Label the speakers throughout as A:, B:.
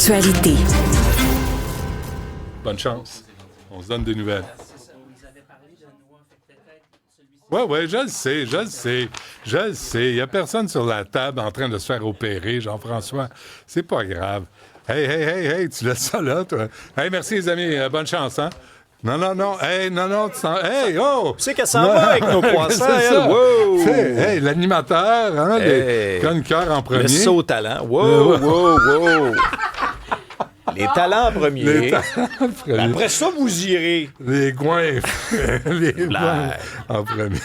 A: L'actualité.
B: Bonne chance. On se donne des nouvelles. Oui, je le sais. Il n'y a personne sur la table en train de se faire opérer, Jean-François. C'est pas grave. Hey, tu laisses ça là, toi. Hey, merci, les amis. Bonne chance, hein? Non. Hey, non. Hey, oh!
C: Tu sais qu'elle s'en va avec nos croissants,
B: c'est ça.
C: Wow!
B: Hey, l'animateur, hein?
C: Hey.
B: Les chroniqueurs en premier.
C: Le saut au talent. Wow! Les talents en premier. Après ça, vous irez.
B: Les goins. Les goins en premier.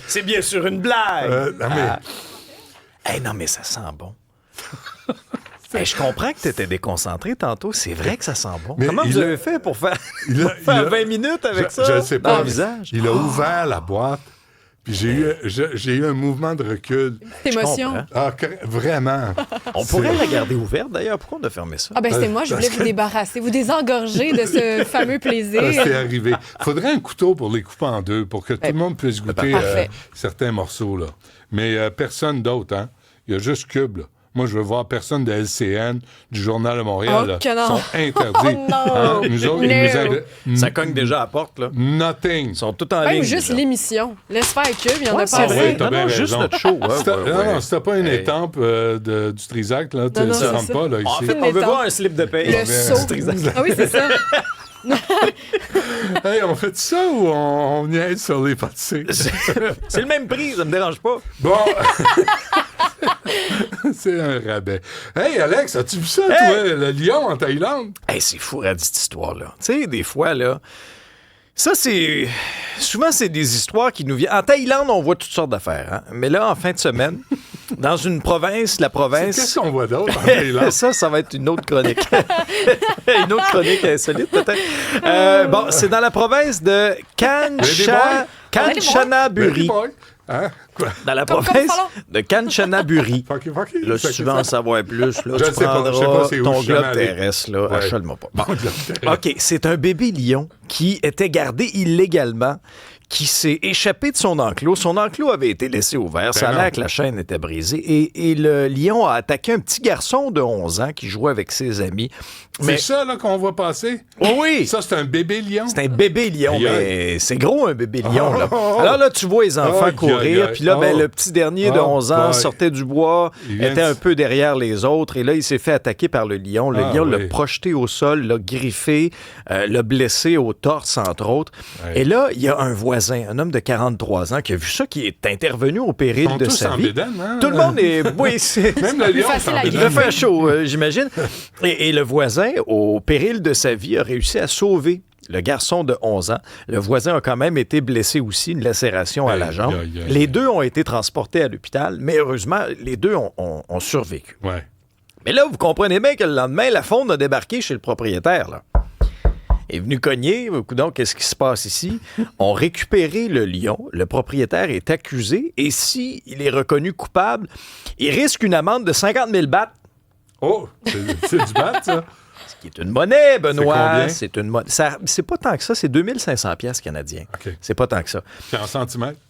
C: C'est bien sûr une blague.
B: Non, mais...
C: Non, mais ça sent bon. Je comprends que tu étais déconcentré tantôt. C'est vrai que ça sent bon.
B: Mais
C: comment vous avez fait pour faire, 20 minutes avec ça
B: je ne sais pas.
C: dans le visage?
B: Il a ouvert la boîte, puis j'ai eu un mouvement de recul.
D: Émotion.
B: Vraiment.
C: On pourrait la garder ouverte, d'ailleurs. Pourquoi on a fermé ça?
D: C'est moi, je voulais vous débarrasser, vous désengorger de ce fameux plaisir.
B: C'est arrivé. Il faudrait un couteau pour les couper en deux, pour que tout le monde puisse goûter certains morceaux, là. Mais personne d'autre, hein? Il y a juste Cube, là. Moi, je veux voir personne de LCN, du Journal de Montréal. Ils sont interdits.
D: Non.
B: Nous autres,
C: Ça cogne déjà à la porte, là.
B: Nothing.
C: Ils sont tous en
D: Même
C: ligne.
D: juste
C: déjà.
D: l'émission. Laisse faire Cube, il y en a
C: C'est
D: pas
C: vrai.
D: assez.
C: Non, juste notre show.
B: Non, si t'as pas une étampe du Trisac, là, tu ne rentres pas, là, ici.
C: En fait, on veut voir un slip de paye.
D: Le saut. Ah oui, c'est ça.
B: Hey, on fait ça ou on niaise sur les pâtisseries?
C: C'est le même prix, ça me dérange pas.
B: Bon. C'est un rabais. Hey, Alex, as-tu vu ça, toi, le lion en Thaïlande?
C: C'est fou, cette histoire-là. Tu sais, des fois, là... Ça, c'est... Souvent, c'est des histoires qui nous viennent... En Thaïlande, on voit toutes sortes d'affaires. Hein? Mais là, en fin de semaine, dans une province, la province...
B: Qu'est-ce qu'on voit d'autre en Thaïlande?
C: Ça va être une autre chronique. Une autre chronique insolite, peut-être. C'est dans la province de Kanchanaburi.
B: Hein? Quoi?
C: Dans la province de Kanchanaburi.
B: Fucky.
C: Là, si tu veux en savoir plus, là, tu
B: sais pas
C: prendras
B: c'est où,
C: ton
B: je suis jamais
C: globe
B: allé.
C: terrestre, là.
B: Ouais.
C: Achète-moi pas. Bon.
B: Bon, globe terrestre.
C: OK, c'est un bébé lion qui était gardé illégalement, qui s'est échappé de son enclos. Son enclos avait été laissé ouvert. Ça a l'air que la chaîne était brisée. Et le lion a attaqué un petit garçon de 11 ans qui jouait avec ses amis.
B: C'est ça là, qu'on voit passer?
C: Oui!
B: Ça, c'est un bébé lion?
C: C'est un bébé lion,
B: Aïe,
C: mais c'est gros, un bébé lion. Là. Alors là, tu vois les enfants courir, puis là, le petit dernier de 11 ans sortait du bois, était un peu derrière les autres, et là, il s'est fait attaquer par le lion. Le lion l'a projeté au sol, l'a griffé, l'a blessé au torse, entre autres. Et là, il y a un voisin, un homme de 43 ans, qui a vu ça, qui est intervenu au péril de sa vie.
B: Bédaine, hein?
C: Tout le monde est... Oui, c'est...
B: Même le lion,
C: il devait faire chaud, j'imagine. Et le voisin, au péril de sa vie, a réussi à sauver le garçon de 11 ans. Le voisin a quand même été blessé aussi, une lacération à la jambe. Les deux ont été transportés à l'hôpital, mais heureusement, les deux ont survécu.
B: Ouais.
C: Mais là, vous comprenez bien que le lendemain, la faune a débarqué chez le propriétaire, là. Est venu cogner. Coudonc, qu'est-ce qui se passe ici? On récupéré le lion. Le propriétaire est accusé. Et s'il est reconnu coupable, il risque une amende de 50 000 bahts.
B: Oh, c'est du bat, ça?
C: Ce qui est une monnaie, Benoît.
B: C'est
C: C'est une monnaie. C'est pas tant que ça. C'est 2500 piastres canadiens.
B: OK.
C: C'est pas tant que ça.
B: Puis en centimètres?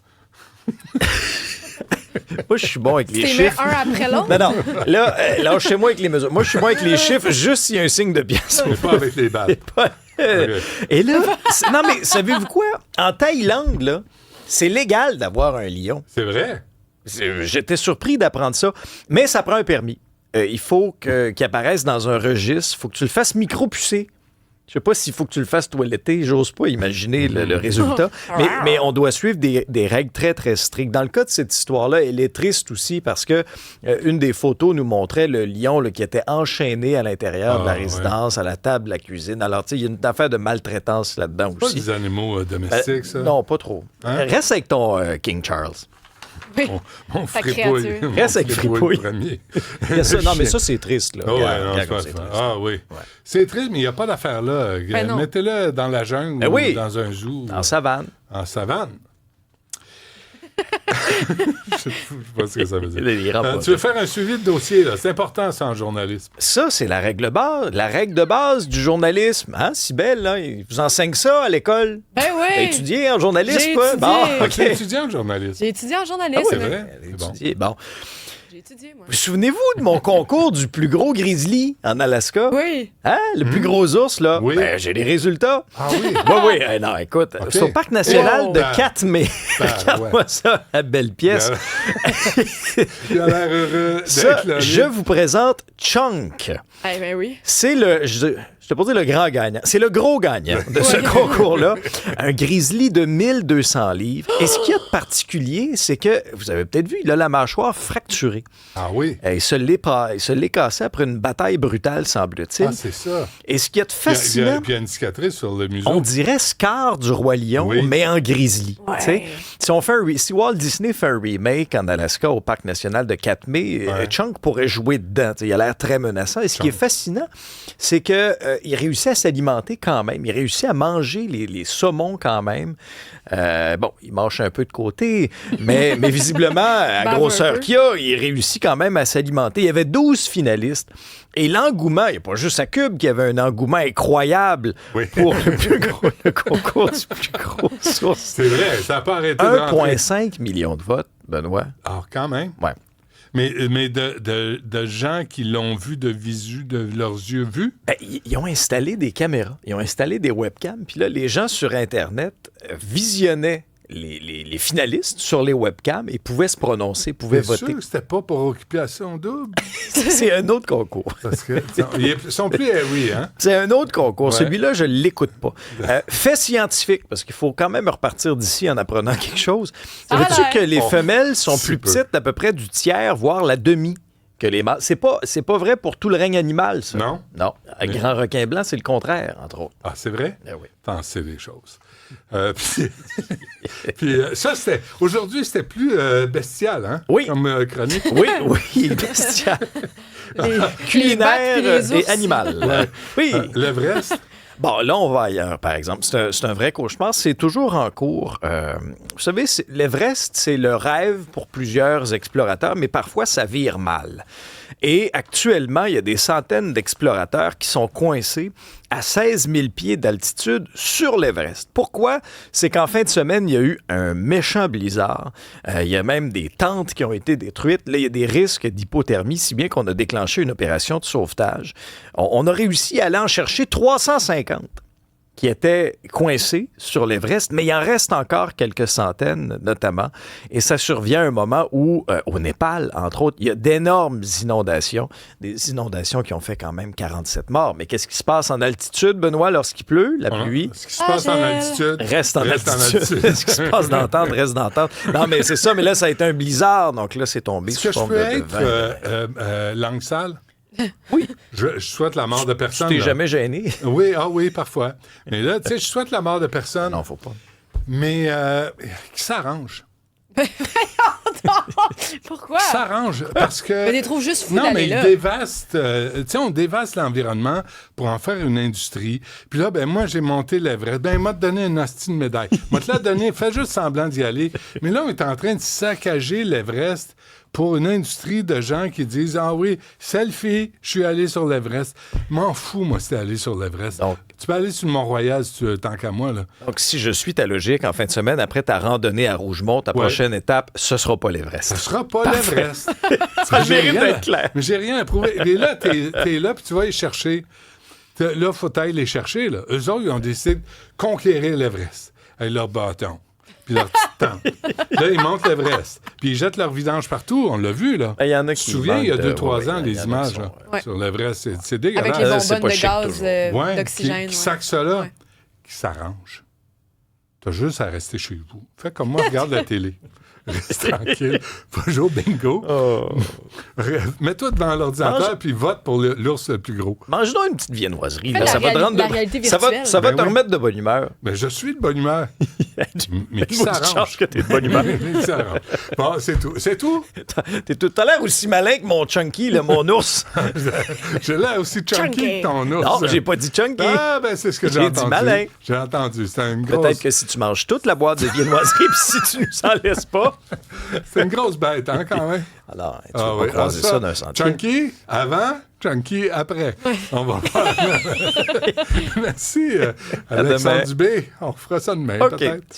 C: Moi, je suis bon avec les
D: Tu
C: chiffres.
D: mets un après l'autre?
C: Non. Là, lâchez-moi avec les mesures. Moi, je suis bon avec les chiffres juste s'il y a un signe de pièce.
B: Mais pas avec les balles.
C: Et là, non, mais savez-vous quoi? En Thaïlande, là, c'est légal d'avoir un lion.
B: C'est vrai?
C: J'étais surpris d'apprendre ça. Mais ça prend un permis. Il faut qu'il apparaisse dans un registre. Il faut que tu le fasses micro-pucer. Je sais pas s'il faut que tu le fasses toiletter. J'ose pas imaginer le résultat. Mais on doit suivre des règles très, très strictes. Dans le cas de cette histoire-là, elle est triste aussi parce que une des photos nous montrait le lion là, qui était enchaîné à l'intérieur de la résidence, à la table de la cuisine. Alors, tu sais, il y a une affaire de maltraitance là-dedans
B: Pas
C: aussi.
B: des animaux domestiques, ça?
C: Non, pas trop.
B: Hein?
C: Reste avec ton King Charles.
D: Oui.
B: Mon
D: Ta
B: fripouille.
D: créature.
C: Reste avec fripouille.
B: Le premier.
C: Non, mais ça, c'est triste. Là.
B: Ah ouais,
C: Regarde,
B: non,
C: regarde
B: c'est
C: comme
B: pas
C: c'est
B: ça.
C: triste.
B: Ah oui.
C: Ouais.
B: C'est triste, mais il n'y a pas d'affaire là.
D: Non.
B: Mettez-le dans la jungle ou dans un zoo.
C: En savane.
B: En savane. Je sais pas ce que ça veut dire. Tu veux faire un suivi de dossier, là. C'est important, ça, en journalisme.
C: Ça, c'est la règle de base du journalisme. Hein, Cybèle, là, ils vous enseignent ça à l'école.
D: Ben oui.
C: T'as étudié en journalisme,
D: J'ai
C: quoi?
D: étudié.
C: Bon,
B: Tu es étudiant en journalisme.
D: J'ai étudié en journalisme.
B: C'est vrai? C'est bon.
C: étudié. Bon.
D: étudié, moi.
C: Vous souvenez-vous de mon concours du plus gros grizzly en Alaska?
D: Oui.
C: Hein? Le plus gros ours, là?
B: Oui.
C: Ben, j'ai les résultats.
B: Ah oui?
C: Oui. Non, écoute, c'est au Parc national
B: Wow.
C: de Katmai.
B: Ben,
C: Regarde-moi ça, la belle pièce.
B: Il a l'air heureux
C: Ça,
B: d'être là.
C: je vous présente Chunk.
D: Eh ben oui.
C: C'est le... Je te pas dire le grand gagnant. C'est le gros gagnant de ce concours-là. Un grizzly de 1200 livres. Et ce qu'il y a de particulier, c'est que, vous avez peut-être vu, il a la mâchoire fracturée.
B: Ah oui?
C: Il se l'est cassé après une bataille brutale, semble-t-il.
B: Ah, c'est ça.
C: Et ce qui est fascinant,
B: Puis il y a une cicatrice sur le museau.
C: on dirait Scar du Roi Lion,
B: Oui.
C: mais en grizzly.
D: Ouais.
C: Tu sais, si Walt Disney fait un remake en Alaska au Parc national de Katmai,
B: Ouais.
C: Chunk pourrait jouer dedans. Tu sais, il a l'air très menaçant. Et ce qui est fascinant, c'est que il réussit à s'alimenter quand même. Il réussit à manger les saumons quand même. Bon, il mange un peu de côté, mais visiblement, à
D: Bave un
C: grosseur
D: peu.
C: qu'il a, il réussit quand même à s'alimenter. Il y avait 12 finalistes. Et l'engouement, il n'y a pas juste à Cube qui avait un engouement incroyable
B: Oui.
C: pour le concours du plus gros source.
B: C'est vrai, ça n'a pas arrêté de rentrer.
C: 1,5 million de votes, Benoît.
B: Ah, quand même.
C: Ouais.
B: Mais de gens qui l'ont vu de visu, de leurs yeux vus.
C: Ben, ils ont installé des caméras, ils ont installé des webcams, puis là, les gens sur Internet visionnaient les finalistes sur les webcams et pouvaient se prononcer, pouvaient
B: T'es
C: voter.
B: sûr que c'était pas pour occupation double?
C: C'est un autre concours.
B: Parce que ils sont plus oui, hein?
C: C'est un autre concours.
B: Ouais.
C: Celui-là, je ne l'écoute pas. Fait scientifique, parce qu'il faut quand même repartir d'ici en apprenant quelque chose. Savais-tu
D: l'air.
C: que les
B: Oh,
C: femelles sont
B: si
C: plus
B: peu.
C: petites d'à peu près du tiers, voire la demi que les mâles? C'est pas vrai pour tout le règne animal, ça.
B: Non?
C: Non. Un grand requin blanc, c'est le contraire, entre autres.
B: Ah, c'est vrai?
C: Eh oui.
B: T'en sais des choses. Puis ça, c'était... Aujourd'hui, c'était plus bestial, hein?
C: Oui.
B: Comme chronique.
C: Oui, bestial.
D: Les
C: Culinaire
D: battes puis les ours.
C: et animal. Oui.
B: L'Everest.
C: Bon, là, on va ailleurs, par exemple. C'est un vrai cauchemar. C'est toujours en cours. Vous savez, l'Everest, c'est le rêve pour plusieurs explorateurs, mais parfois, ça vire mal. Et actuellement, il y a des centaines d'explorateurs qui sont coincés à 16 000 pieds d'altitude sur l'Everest. Pourquoi? C'est qu'en fin de semaine, il y a eu un méchant blizzard. Il y a même des tentes qui ont été détruites. Là, il y a des risques d'hypothermie, si bien qu'on a déclenché une opération de sauvetage. On a réussi à aller en chercher 350 qui étaient coincés sur l'Everest, mais il en reste encore quelques centaines, notamment. Et ça survient à un moment où, au Népal, entre autres, il y a d'énormes inondations, des inondations qui ont fait quand même 47 morts. Mais qu'est-ce qui se passe en altitude, Benoît, lorsqu'il pleut? La pluie
B: Ce qui se passe en
D: gel.
B: altitude.
C: reste en altitude. Ce qui se passe dans le temps reste dans le temps. Non, mais c'est ça, mais là, ça a été un blizzard, donc là, c'est tombé
B: Est-ce
C: sous
B: que je
C: forme
B: peux
C: de
B: être
C: vent.
B: langue sale?
C: Oui.
B: Je souhaite la mort de
C: Tu
B: personne.
C: t'es
B: là.
C: jamais gêné?
B: Oui, parfois. Mais là, tu sais, je souhaite la mort de personne,
C: Non, faut pas.
B: mais qui s'arrange.
D: Pourquoi?
B: Qui s'arrange parce que...
D: Mais ils trouvent juste fou
B: Non, mais
D: d'aller
B: ils
D: là.
B: dévastent. Tu sais, on dévaste l'environnement pour en faire une industrie. Puis là, ben moi, j'ai monté l'Everest. Ben, il m'a donné une hostie de médaille. M'a te la donné, fais juste semblant d'y aller. Mais là, on est en train de saccager l'Everest pour une industrie de gens qui disent « Ah oui, selfie, je suis allé sur l'Everest. » M'en fous, moi, si t'es allé sur l'Everest.
C: Donc-
B: Tu peux aller sur le Mont-Royal si tu veux, tant qu'à moi, là.
C: Donc, si je suis ta logique, en fin de semaine, après ta randonnée à Rougemont, ta
B: Ouais.
C: prochaine étape, ce sera pas l'Everest.
B: Ça sera pas l'Everest.
C: Ça
B: J'ai
C: mérite
B: rien
C: d'être
B: à-
C: clair.
B: Mais j'ai rien à prouver. Mais là, t'es là, puis tu vas les chercher. Là, faut aller les chercher. Là. Eux autres, ils ont décidé de conquérir l'Everest avec leur bâton puis leur petite tente. Là, ils montent l'Everest. Puis ils jettent leur vidange partout. On l'a vu, là.
C: Il y en a
B: Tu te
C: qui
B: souviens, il y a
C: manquent de-
B: 2-3
C: ouais,
B: ans,
C: il y
B: les
C: en a
B: images
C: qui sont-
B: là,
D: Ouais.
B: sur l'Everest. C'est
D: Avec
B: dégueulasse.
D: les
C: c'est
D: bonbonnes
C: pas
D: de
C: chic,
D: gaz
C: toujours.
B: Ouais,
D: d'oxygène.
B: qui
D: ouais.
B: sac ça là,
D: Ouais.
B: qui s'arrange. T'as juste à rester chez vous. Fais comme moi, regarde la télé. Reste tranquille. Va jouer au bingo.
C: Oh.
B: Mets-toi devant l'ordinateur puis vote pour l'ours le plus gros.
C: Mange donc une petite viennoiserie.
D: Fais
C: là.
D: la
C: Ça va te
D: réali-
C: rendre
D: la réalité
C: ça va,
D: virtuelle.
C: ça va
B: Ben
C: te
B: oui.
C: remettre de bonne humeur.
B: Ben, je suis de bonne humeur. Mais qui
C: Une maudite
B: s'arrange.
C: chance que t'es de bonne humeur.
B: Mais qui s'arrange. Bon, c'est tout. C'est tout?
C: T'as l'air aussi malin que mon Chunky, là, mon ours.
B: J'ai l'air aussi chunky
D: Chunky.
B: que ton ours.
C: Non, j'ai pas dit Chunky.
B: Ah, ben c'est ce que j'ai
C: J'ai dit
B: entendu.
C: malin.
B: J'ai entendu. C'est une grosse,
C: Peut-être que si tu manges toute la boîte de viennoiserie, puis si tu nous en laisses pas,
B: c'est une grosse bête, hein, quand même.
C: alors tu
B: Ah
C: vas
B: oui,
C: pas croiser
B: ah,
C: ça d'un sentier.
B: Chunky avant, Chunky après. On va voir. Merci,
C: demain.
B: Alexandre Dubé. On fera ça demain,
C: OK.
B: peut-être.